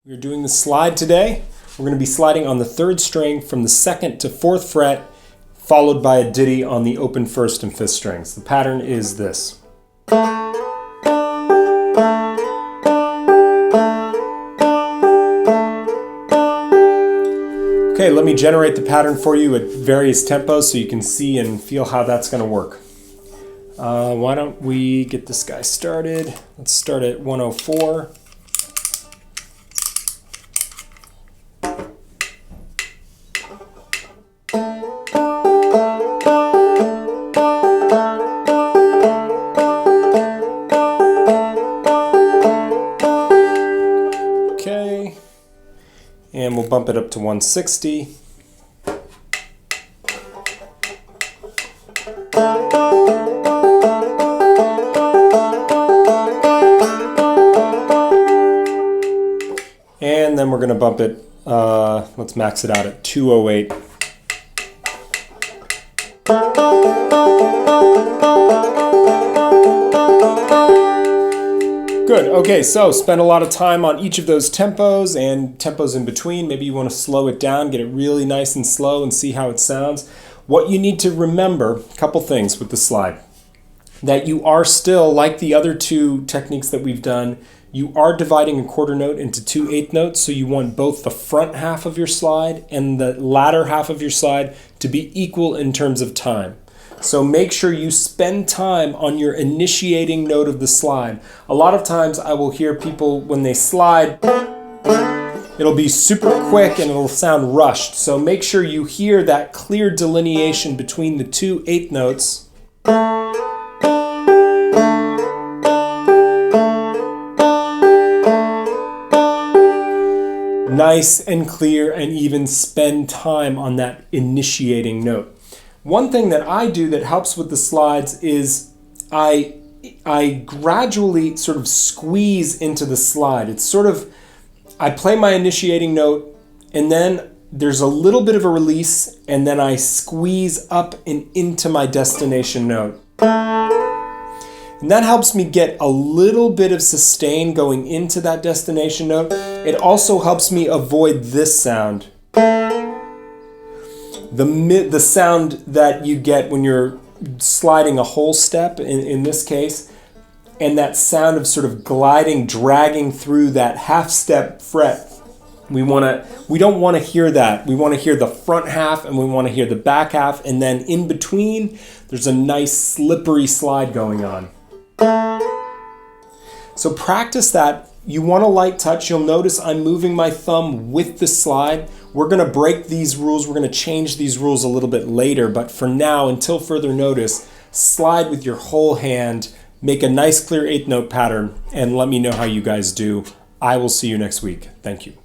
We're doing the slide today. We're going to be sliding on the 3rd string from the 2nd to 4th fret, followed by a ditty on the open 1st and 5th strings. The pattern is this. Okay, let me generate the pattern for you at various tempos so you can see and feel how that's going to work. Why don't we get this guy started? Let's start at 104. Okay, and we'll bump it up to 160. And then we're going to bump it, let's max it out at 208. Good. Okay, so spend a lot of time on each of those tempos and tempos in between. Maybe you want to slow it down, get it really nice and slow and see how it sounds. What you need to remember, a couple things with the slide. That you are still, like the other two techniques that we've done, you are dividing a quarter note into 2 eighth notes, so you want both the front half of your slide and the latter half of your slide to be equal in terms of time. So make sure you spend time on your initiating note of the slide. A lot of times I will hear people, when they slide, it'll be super quick and it'll sound rushed. So make sure you hear that clear delineation between the 2 eighth notes. Nice and clear, and even spend time on that initiating note. One thing that I do that helps with the slides is I gradually sort of squeeze into the slide. It's sort of, I play my initiating note and then there's a little bit of a release and then I squeeze up and into my destination note. And that helps me get a little bit of sustain going into that destination note. It also helps me avoid this sound. The sound that you get when you're sliding a whole step, in this case, and that sound of sort of gliding, dragging through that half step fret. We don't want to hear that. We want to hear the front half and we want to hear the back half, and then in between, there's a nice slippery slide going on. So practice that. You want a light touch. You'll notice I'm moving my thumb with the slide. We're going to break these rules. We're going to change these rules a little bit later, but for now, until further notice, slide with your whole hand, make a nice clear eighth note pattern, and let me know how you guys do. I will see you next week. Thank you.